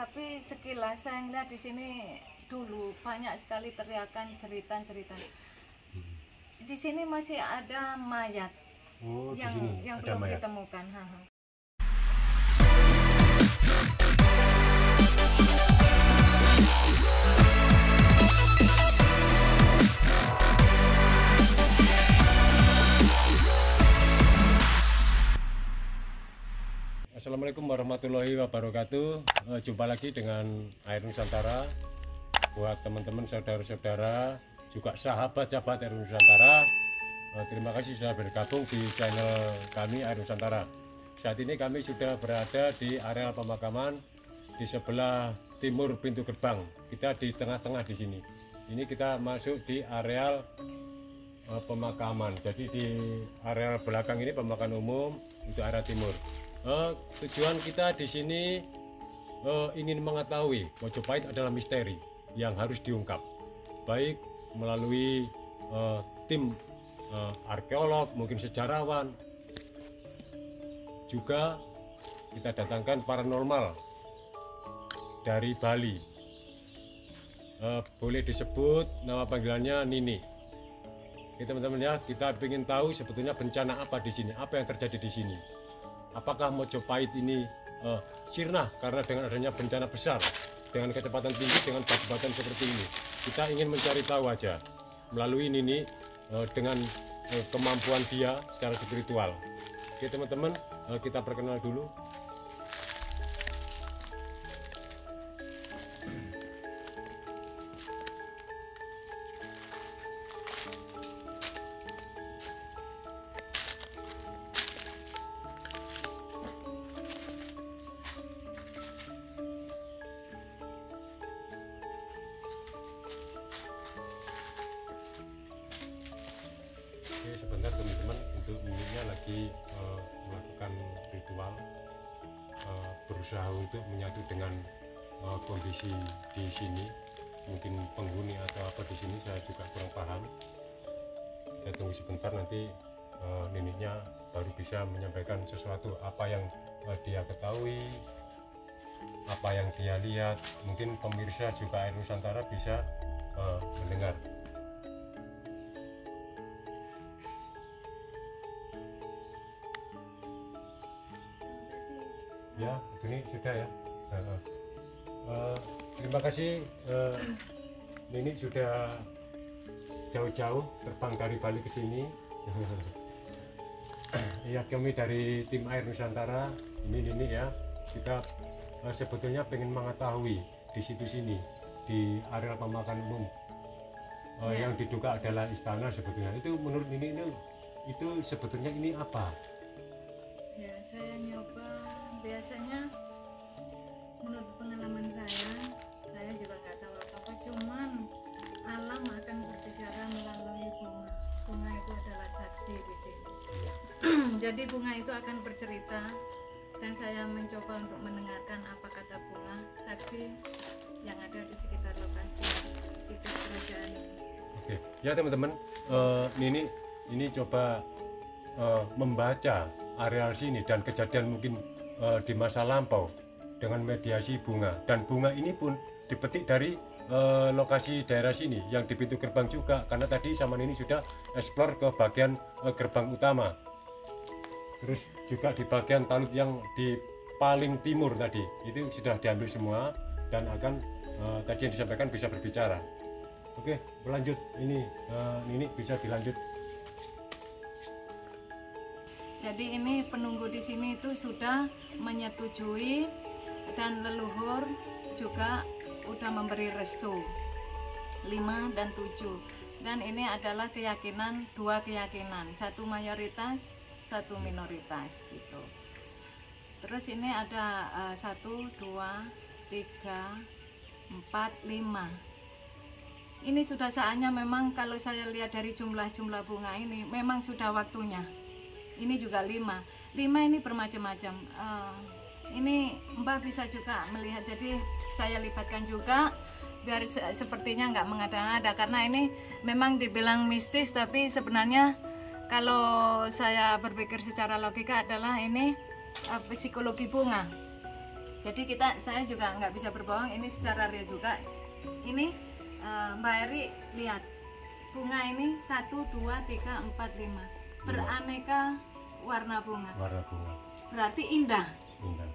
Tapi sekilas saya ngeliat di sini dulu banyak sekali teriakan cerita. Di sini masih ada mayat yang belum ditemukan. Assalamualaikum warahmatullahi wabarakatuh. Jumpa lagi dengan Air Nusantara. Buat teman-teman, saudara-saudara, juga sahabat-sahabat Air Nusantara, terima kasih sudah bergabung di channel kami Air Nusantara. Saat ini kami sudah berada di areal pemakaman di sebelah timur pintu gerbang. Kita di tengah-tengah di sini. Ini kita masuk di areal pemakaman. Jadi di areal belakang ini pemakaman umum untuk arah timur. Tujuan kita di sini ingin mengetahui Mojopahit adalah misteri yang harus diungkap, baik melalui tim arkeolog, mungkin sejarawan, juga kita datangkan paranormal dari Bali. Boleh disebut nama panggilannya Nini. Oke, teman-teman ya, kita ingin tahu sebetulnya bencana apa di sini, apa yang terjadi di sini. Apakah Mojopahit ini sirna karena dengan adanya bencana besar dengan kecepatan tinggi dengan batu-batuan seperti ini? Kita ingin mencari tahu aja melalui Nini dengan kemampuan dia secara spiritual. Oke teman-teman, kita perkenal dulu. Oke, sebentar teman-teman, untuk Nininya lagi melakukan ritual, berusaha untuk menyatu dengan kondisi di sini. Mungkin penghuni atau apa di sini saya juga kurang paham. Kita tunggu sebentar, nanti Nininya baru bisa menyampaikan sesuatu apa yang dia ketahui, apa yang dia lihat. Mungkin pemirsa juga Air Nusantara bisa mendengar. Ya, ini sudah ya. Terima kasih Nini sudah jauh-jauh terbang dari Bali ke sini. Ya, kami dari tim Air Nusantara, ini Nini ya. Kita sebetulnya pengen mengetahui di situ sini, di areal pemakaman umum yang diduga adalah istana sebetulnya. Itu menurut Nini itu sebetulnya ini apa? Ya, saya nyoba. Biasanya menurut pengalaman saya juga nggak tahu apa-apa, cuman alam akan berbicara melalui bunga. Bunga itu adalah saksi di sini. Jadi bunga itu akan bercerita, dan saya mencoba untuk mendengarkan apa kata bunga, saksi yang ada di sekitar lokasi situs kerajaan ini. Oke, ya teman-teman, ini coba membaca areal sini dan kejadian mungkin di masa lampau dengan mediasi bunga, dan bunga ini pun dipetik dari lokasi daerah sini yang di pintu gerbang juga, karena tadi sama ini sudah eksplor ke bagian gerbang utama, terus juga di bagian talut yang di paling timur tadi itu sudah diambil semua dan akan tadi yang disampaikan bisa berbicara. Oke, berlanjut, ini bisa dilanjut. Jadi ini penunggu di sini itu sudah menyetujui, dan leluhur juga udah memberi restu 5 dan 7. Dan ini adalah keyakinan, dua keyakinan, satu mayoritas, satu minoritas gitu. Terus ini ada 1, 2, 3, 4, 5. Ini sudah saatnya, memang kalau saya lihat dari jumlah bunga ini memang sudah waktunya. Ini juga 5 ini bermacam-macam. Ini Mbak bisa juga melihat, jadi saya libatkan juga biar sepertinya nggak mengada-ngada, karena ini memang dibilang mistis, tapi sebenarnya kalau saya berpikir secara logika adalah ini psikologi bunga. Jadi saya juga nggak bisa berbohong, ini secara real juga. Ini Mbak Eri lihat bunga ini 1, 2, 3, 4, 5 beraneka warna bunga. Warna bunga. Berarti indah. Indah.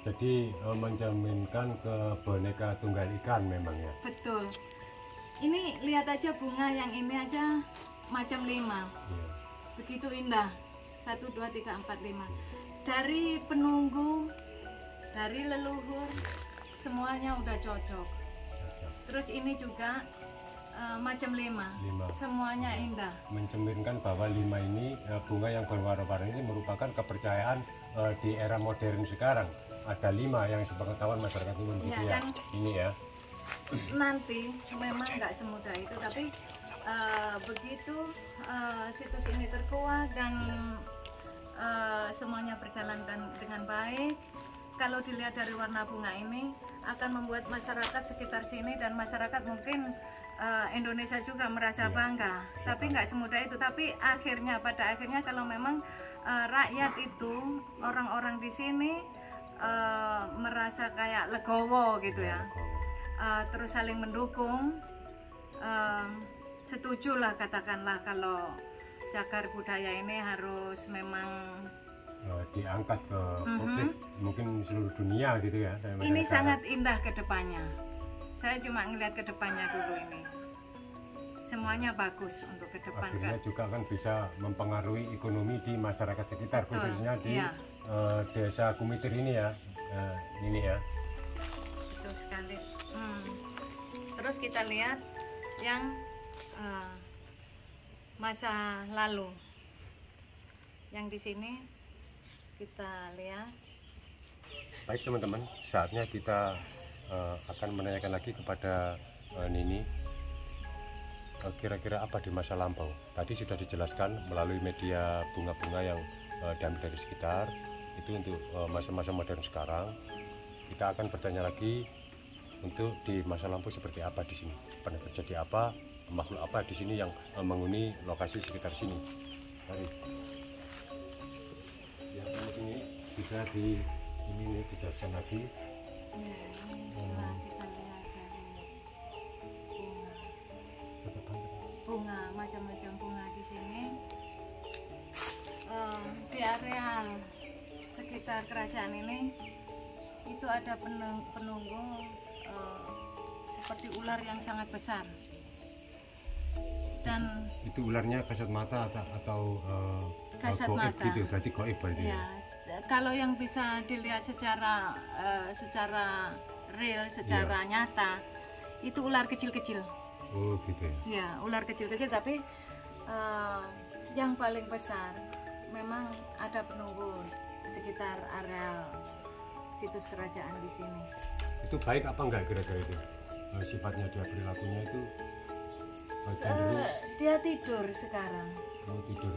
Jadi mencerminkan boneka tunggal ikan memang ya. Betul. Ini lihat aja bunga yang ini aja macam 5. Iya. Begitu indah. 1, 2, 3, 4, 5. Dari penunggu, dari leluhur, semuanya udah cocok. Terus ini juga macam 5. Semuanya indah. Mencerminkan bahwa 5 ini bunga yang berwarna-warni ini merupakan kepercayaan di era modern sekarang. Ada 5 yang sepengetahuan masyarakat umum gitu ya. Kan, ini ya. Nanti memang nggak semudah itu, tapi begitu situs ini terkuat dan semuanya berjalan dengan baik, kalau dilihat dari warna bunga ini akan membuat masyarakat sekitar sini dan masyarakat mungkin Indonesia juga merasa bangga. Tapi nggak semudah itu. Tapi pada akhirnya kalau memang rakyat itu, orang-orang di sini merasa kayak legowo gitu ya, terus saling mendukung, setujulah katakanlah kalau cagar budaya ini harus memang diangkat ke publik, mungkin seluruh dunia gitu ya. Ini sangat indah ke depannya. Saya cuma ngelihat ke depannya dulu ini. Semuanya bagus untuk ke depan. Akhirnya kan juga kan bisa mempengaruhi ekonomi di masyarakat sekitar, khususnya di desa Kumitir ini ya. Ini ya. Betul sekali. Terus kita lihat yang masa lalu. Yang di sini kita lihat. Baik teman-teman, saatnya kita akan menanyakan lagi kepada Nini kira-kira apa di masa lampau. Tadi sudah dijelaskan melalui media bunga-bunga yang diambil dari sekitar. Itu untuk masa-masa modern sekarang. Kita akan bertanya lagi untuk di masa lampau seperti apa di sini. Pernah terjadi apa, makhluk apa di sini yang menghuni lokasi sekitar sini. Mari. Ya, ini bisa dijelaskan lagi. Ya, ini setelah kita lihat dari bunga, macam-macam bunga di sini. Di area sekitar kerajaan ini itu ada penunggu seperti ular yang sangat besar. Dan itu ularnya kasat mata atau kasat goib mata gitu, berarti goib berarti ya. Kalau yang bisa dilihat secara real, secara nyata, itu ular kecil-kecil. Oh gitu ya. Ya, ular kecil-kecil, tapi yang paling besar memang ada penunggu sekitar area situs kerajaan di sini. Itu baik apa enggak kira-kira itu? Sifatnya dia, perilakunya itu cenderung dia tidur sekarang. Oh, tidur.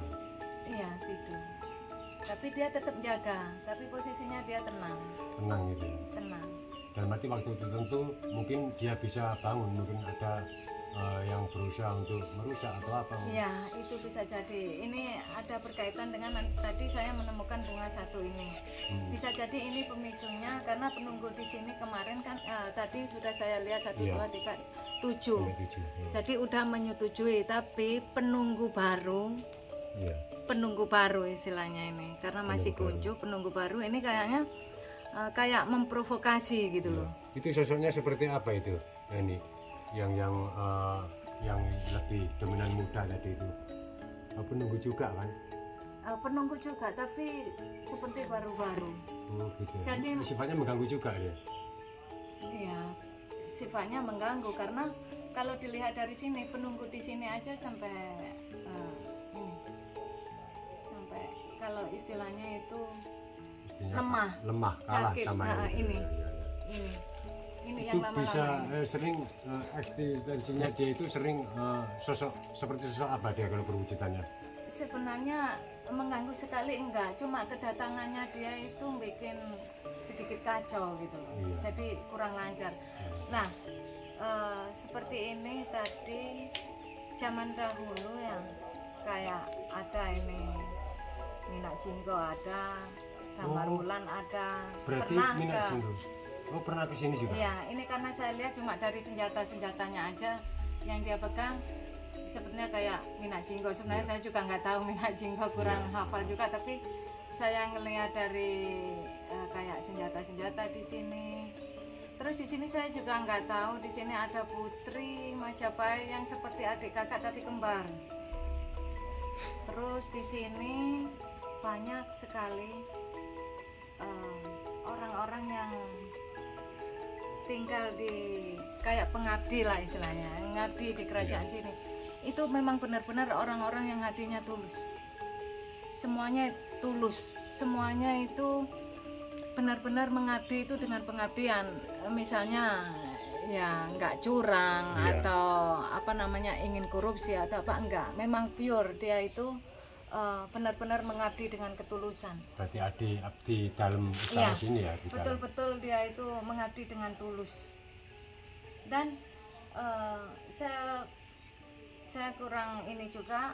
Iya, tidur. Tapi dia tetap jaga, tapi posisinya dia tenang. Tenang gitu ya. Tenang. Dan berarti waktu tertentu mungkin dia bisa bangun, mungkin ada yang berusaha untuk merusak atau apa? Iya, itu bisa jadi. Ini ada berkaitan dengan tadi saya menemukan bunga satu ini. Bisa jadi ini pemicunya karena penunggu di sini kemarin kan tadi sudah saya lihat 1, 2, 3, 7. Jadi udah menyetujui, tapi penunggu baru. Penunggu baru istilahnya ini, karena masih kuncup. Penunggu baru ini kayaknya kayak memprovokasi gitu loh. Itu sosoknya seperti apa itu? Ini yang lebih dominan muda tadi itu penunggu juga kan? Penunggu juga, tapi seperti baru-baru. Oh gitu. Jadi sifatnya mengganggu juga ya? Iya, sifatnya mengganggu karena kalau dilihat dari sini penunggu di sini aja sampai ini, sampai kalau istilahnya itu lemah, kalah sakit. sama ini itu yang bisa sering eksistensinya dia itu sering seperti sosok apa dia kalau perwujudannya? Sebenarnya mengganggu sekali enggak, cuma kedatangannya dia itu bikin sedikit kacau gitu loh. Jadi kurang lancar. Nah, seperti ini tadi zaman dahulu yang kayak ada ini minyak jinggo ada, gambar bulan ada. Berarti Pernah minat ke- jinggo. Oh, pernah ke sini juga? Iya, ini karena saya lihat cuma dari senjatanya aja yang dia pegang sepertinya kayak minat jinggo. Sebenarnya saya juga nggak tahu minat jinggo, kurang hafal juga, tapi saya ngelihat dari kayak senjata di sini. Terus di sini saya juga nggak tahu di sini ada Putri Majapahit yang seperti adik kakak tapi kembar. Terus di sini banyak sekali orang-orang yang tinggal di kayak pengabdi lah istilahnya, ngabdi di kerajaan sini. Itu memang benar-benar orang-orang yang hatinya tulus. Semuanya tulus, semuanya itu benar-benar mengabdi itu dengan pengabdian. Misalnya ya nggak curang atau apa namanya ingin korupsi atau apa, enggak. Memang pure dia itu benar-benar mengabdi dengan ketulusan. Berarti abdi dalam istana sini ya? Di dalam. Betul-betul dia itu mengabdi dengan tulus. Dan saya kurang ini juga,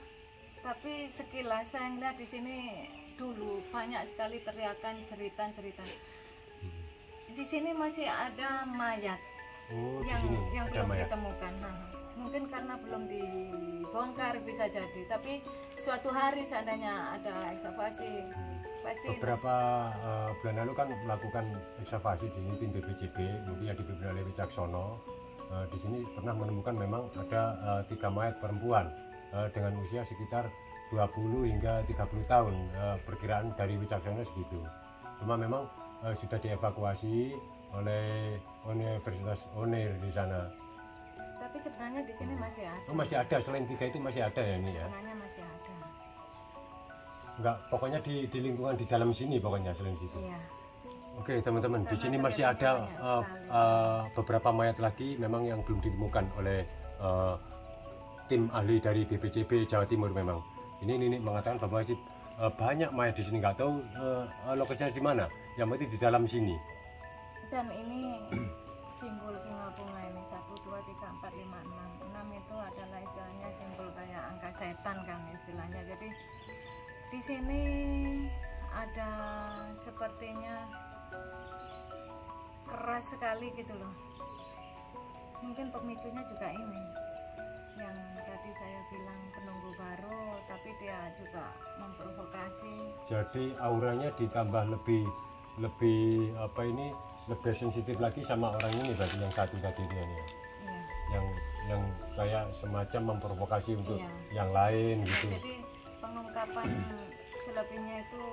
tapi sekilas saya ngeliat di sini dulu banyak sekali teriakan cerita. Di sini masih ada mayat yang belum ditemukan. Mungkin karena belum dibongkar bisa jadi, tapi suatu hari seandainya ada ekskavasi pasti. Beberapa bulan lalu kan melakukan ekskavasi di sini tim BPJB, mungkin yang dipimpin oleh Wicaksono. Di sini pernah menemukan memang ada 3 mayat perempuan dengan usia sekitar 20 hingga 30 tahun, perkiraan dari Wicaksono segitu. Cuma memang sudah dievakuasi oleh Universitas UNER di sana. Tapi sebenarnya di sini masih ada. Oh, masih ada, selain 3 itu masih ada ya ini ya? Sebenarnya masih ada. Enggak, pokoknya di lingkungan di dalam sini pokoknya selain situ. Iya. Oke teman-teman, di sini masih ada beberapa mayat lagi memang yang belum ditemukan oleh tim ahli dari BPJB Jawa Timur memang. Ini mengatakan bahwa masih banyak mayat di sini, nggak tahu lokasinya di mana. Yang penting di dalam sini. Dan ini simbol bunga-bunga ini 1, 2, 3, 4, 5, 6. 6 itu adalah istilahnya simbol kayak angka setan kan istilahnya. Jadi di sini ada sepertinya keras sekali gitu loh. Mungkin pemicunya juga ini yang tadi saya bilang penunggu baru, tapi dia juga memprovokasi. Jadi auranya ditambah lebih apa ini, lebih sensitif lagi sama orang ini berarti yang satu tadi dia nih. Iya. Yang kayak semacam memprovokasi untuk Iya. yang lain gitu. Jadi pengungkapan selebihnya itu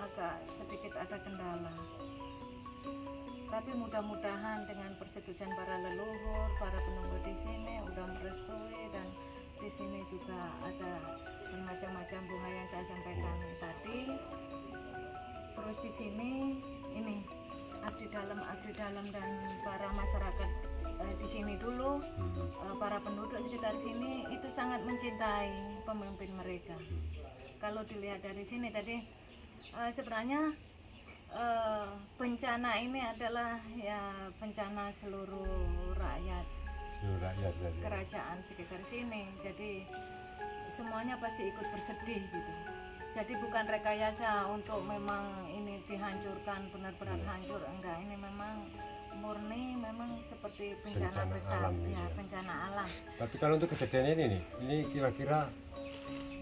agak sedikit ada kendala. Tapi mudah-mudahan dengan persetujuan para leluhur, para penunggu di sini udah merestui, dan di sini juga ada bermacam-macam bunga yang saya sampaikan tadi. Terus di sini ini abdi dalam dan para masyarakat di sini dulu, para penduduk sekitar sini itu sangat mencintai pemimpin mereka. Kalau dilihat dari sini tadi sebenarnya bencana ini adalah ya bencana seluruh rakyat berarti. kerajaan sekitar sini. Jadi semuanya pasti ikut bersedih gitu. Jadi bukan rekayasa untuk memang ini dihancurkan benar-benar hancur, enggak. Ini memang murni memang seperti bencana besar alam, ya, iya. bencana alam. Tapi kalau untuk kejadian ini kira-kira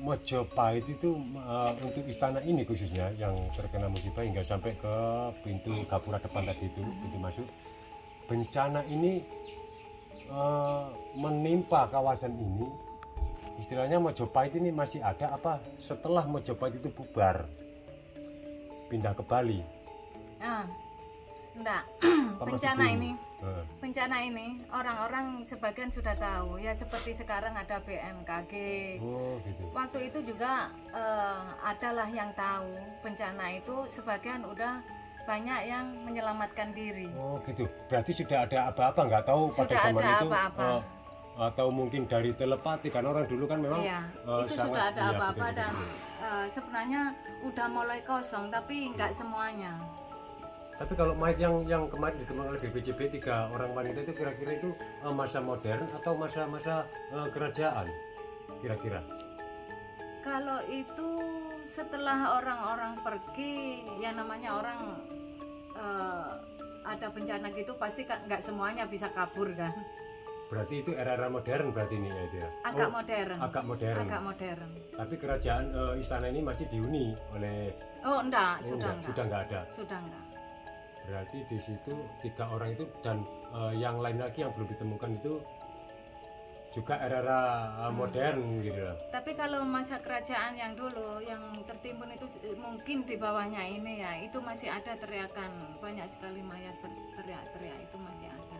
Mojopahit itu untuk istana ini khususnya yang terkena musibah hingga sampai ke pintu gapura depan tadi itu, pintu masuk, bencana ini menimpa kawasan ini, istilahnya Mojopahit ini masih ada apa setelah Mojopahit itu bubar pindah ke Bali? Enggak. Apa Bencana ini orang-orang sebagian sudah tahu ya, seperti sekarang ada BMKG. Oh, gitu. Waktu itu juga adalah yang tahu bencana itu, sebagian udah banyak yang menyelamatkan diri. Oh gitu, berarti sudah ada apa-apa, nggak tahu pada Sudah zaman ada itu apa-apa. Atau mungkin dari telepati, kan orang dulu kan memang Iya, itu sangat, sudah ada iya, apa-apa. betul, Dan betul. sebenarnya udah mulai kosong, tapi nggak semuanya. Tapi kalau mayat yang kemarin ditemukan oleh BPJB 3 orang wanita itu kira-kira itu masa modern atau masa kerajaan kira-kira? Kalau itu setelah orang-orang pergi, yang namanya orang ada bencana gitu pasti nggak semuanya bisa kabur kan. Berarti itu era-era modern berarti ini ya itu ya? Agak modern. Agak modern. Agak modern. Tapi kerajaan istana ini masih dihuni oleh... Oh enggak, sudah enggak. Sudah enggak ada. Sudah enggak. Berarti di situ 3 orang itu dan yang lain lagi yang belum ditemukan itu juga era-era modern gitu loh. Tapi kalau masa kerajaan yang dulu yang tertimbun itu mungkin di bawahnya ini ya, itu masih ada teriakan, banyak sekali mayat berteriak-teriak, itu masih ada.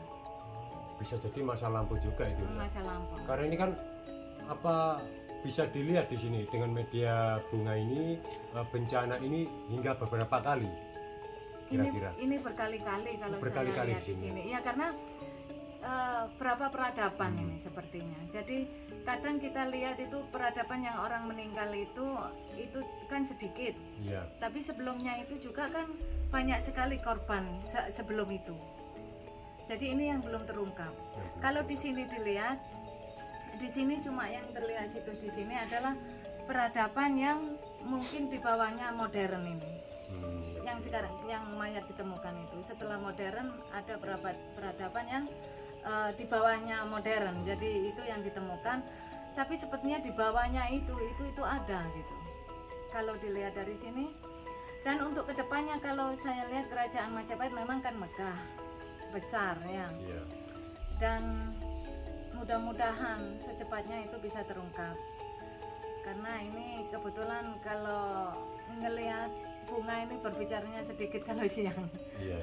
Bisa jadi masa lampu juga itu. Masa lampu. Karena ini kan apa bisa dilihat di sini dengan media bunga ini bencana ini hingga beberapa kali. Kira-kira. Ini berkali-kali kalau berkali-kali saya lihat di sini. Ya karena berapa peradaban ini sepertinya. Jadi kadang kita lihat itu peradaban yang orang meninggal itu kan sedikit. Iya. Tapi sebelumnya itu juga kan banyak sekali korban sebelum itu. Jadi ini yang belum terungkap. Kalau di sini dilihat, di sini cuma yang terlihat situs di sini adalah peradaban yang mungkin di bawahnya modern ini. Yang sekarang yang mayat ditemukan itu setelah modern ada berapa peradaban yang di bawahnya modern, jadi itu yang ditemukan. Tapi sepertinya di bawahnya itu ada gitu. Kalau dilihat dari sini. Dan untuk kedepannya kalau saya lihat kerajaan Majapahit memang kan megah, besar ya. Iya. Dan mudah-mudahan secepatnya itu bisa terungkap. Karena ini kebetulan kalau ngelihat bunga ini berbicaranya sedikit kalau siang. Iya.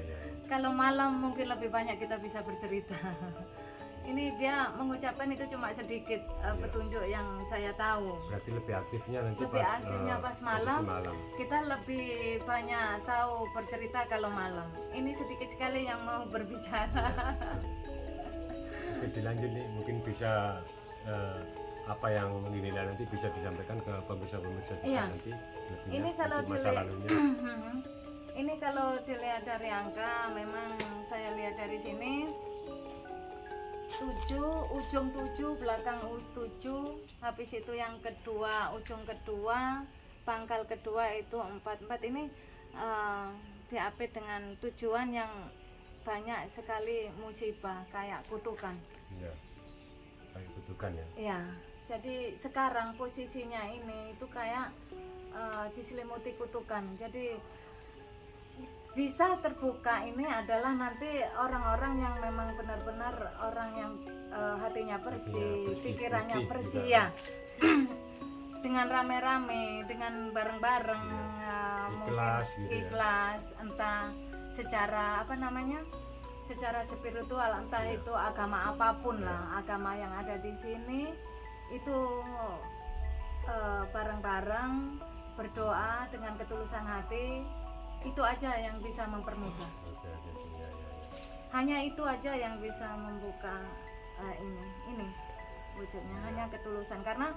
Kalau malam mungkin lebih banyak kita bisa bercerita. Ini dia mengucapkan itu cuma sedikit petunjuk yang saya tahu. Berarti lebih aktifnya nanti lebih aktifnya pas malam. Kita lebih banyak tahu bercerita kalau malam. Ini sedikit sekali yang mau berbicara. Oke, dilanjut nih, mungkin bisa apa yang dinilai nanti bisa disampaikan ke pemirsa-pemirsa kita nanti selebihnya. Ini kalau masa lalunya. Ini kalau dilihat dari angka, memang saya lihat dari sini 7, ujung 7, belakang 7, habis itu yang kedua, ujung kedua, pangkal kedua itu 4 ini diapit dengan tujuan yang banyak sekali musibah kayak kutukan. Iya, kayak kutukan ya. Iya, jadi sekarang posisinya ini itu kayak diselimuti kutukan. Jadi bisa terbuka ini adalah nanti orang-orang yang memang benar-benar orang yang hatinya bersih, pikirannya bersih ya. Dengan rame-rame, dengan bareng-bareng, ikhlas gitu ikhlas, entah secara apa namanya, secara spiritual, entah itu agama apapun lah, agama yang ada di sini itu bareng-bareng berdoa dengan ketulusan hati. Itu aja yang bisa mempermudah. Hanya itu aja yang bisa membuka ini wujudnya, hanya ketulusan. Karena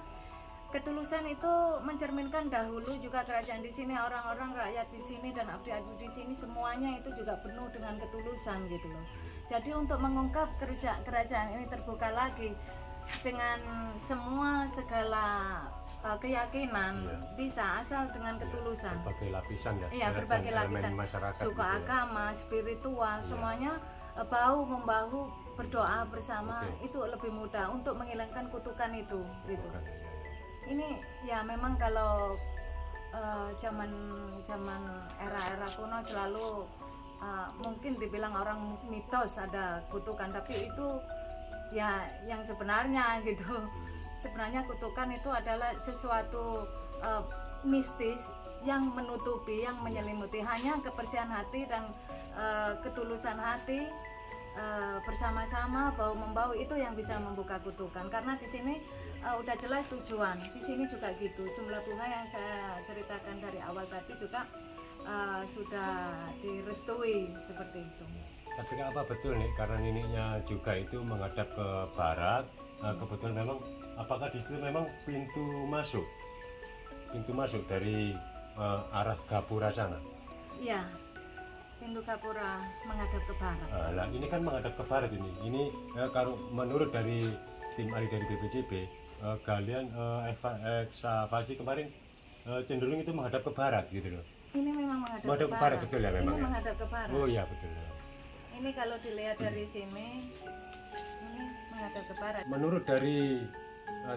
ketulusan itu mencerminkan dahulu juga kerajaan di sini, orang-orang rakyat di sini dan abdi-abdi di sini semuanya itu juga penuh dengan ketulusan gitu loh. Jadi untuk mengungkap kerajaan ini terbuka lagi dengan semua segala keyakinan bisa asal dengan ketulusan. Berbagai lapisan ya. Iya, berbagai lapisan. Suku gitu agama, spiritual, semuanya bahu membahu berdoa bersama itu lebih mudah untuk menghilangkan kutukan itu gitu. Ini ya memang kalau zaman era-era kuno selalu mungkin dibilang orang mitos ada kutukan, tapi itu ya yang sebenarnya gitu. Sebenarnya kutukan itu adalah sesuatu mistis yang menutupi, yang menyelimuti. Hanya kebersihan hati dan ketulusan hati bersama-sama bahu membahu itu yang bisa membuka kutukan. Karena di sini udah jelas tujuan. Di sini juga gitu. Jumlah bunga yang saya ceritakan dari awal tadi juga sudah direstui seperti itu. Tapi apa betul nih, karena nininya juga itu menghadap ke barat, kebetulan memang apakah di situ memang pintu masuk dari arah Gapura sana? Iya, pintu Gapura menghadap ke barat. Nah, ini kan menghadap ke barat ini kalau menurut dari tim ahli dari BPJB, galian ekskavasi kemarin cenderung itu menghadap ke barat gitu loh. Ini memang menghadap Menghadap ke ke barat, barat. betul ya memang Ini ya? menghadap ke barat. Oh iya betul. Ini kalau dilihat dari sini, ini menghadap ke barat. Menurut dari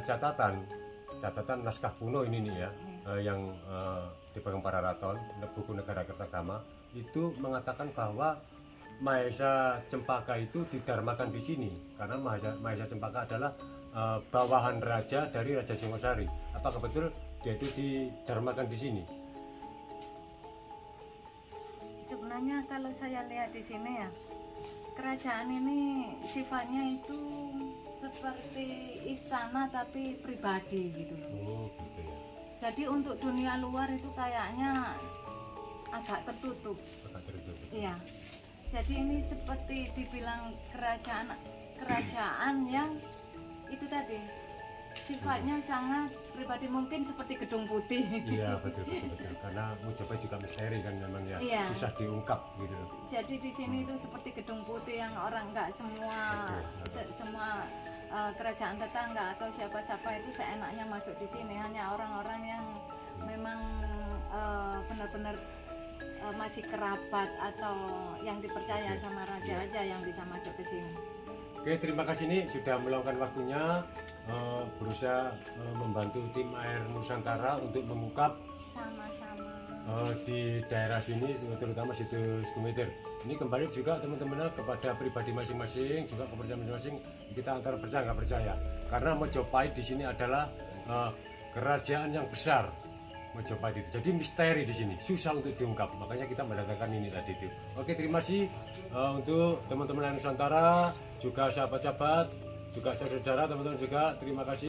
catatan naskah kuno ini nih ya, yang dipegang para raton, buku Negara Kertagama, itu mengatakan bahwa Mahesa Cempaka itu didarmakan di sini karena Mahesa Cempaka adalah bawahan raja dari Raja Singosari. Apakah betul dia itu didarmakan di sini? Sebenarnya kalau saya lihat di sini ya, kerajaan ini sifatnya itu seperti istana tapi pribadi gitu loh. Oh gitu ya. Jadi untuk dunia luar itu kayaknya agak tertutup. Agak tertutup. Iya. Jadi ini seperti dibilang kerajaan yang itu tadi sifatnya sangat pribadi, mungkin seperti Gedung Putih. Iya betul. Karena Mojopahit juga misteri kan memang ya, Iya. susah diungkap gitu loh. Jadi di sini itu seperti Gedung Putih yang orang nggak semua Betul. semua kerajaan tetangga atau siapa-siapa itu seenaknya masuk di sini. Hanya orang-orang yang memang benar-benar masih kerabat atau yang dipercaya sama raja aja yang bisa masuk ke sini. Oke, terima kasih nih sudah meluangkan waktunya berusaha membantu tim Air Nusantara untuk mengungkap Sama-sama. di daerah sini, terutama situs Gumeter. Ini kembali juga teman-teman kepada pribadi masing-masing, juga kepercayaan masing-masing. Kita antara percaya nggak percaya, karena Mojopahit di sini adalah kerajaan yang besar. Mojopahit itu jadi misteri di sini, susah untuk diungkap. Makanya kita mendatangkan ini tadi itu. Oke, terima kasih untuk teman-teman Air Nusantara, juga sahabat-sahabat, juga saudara-saudara, teman-teman juga terima kasih.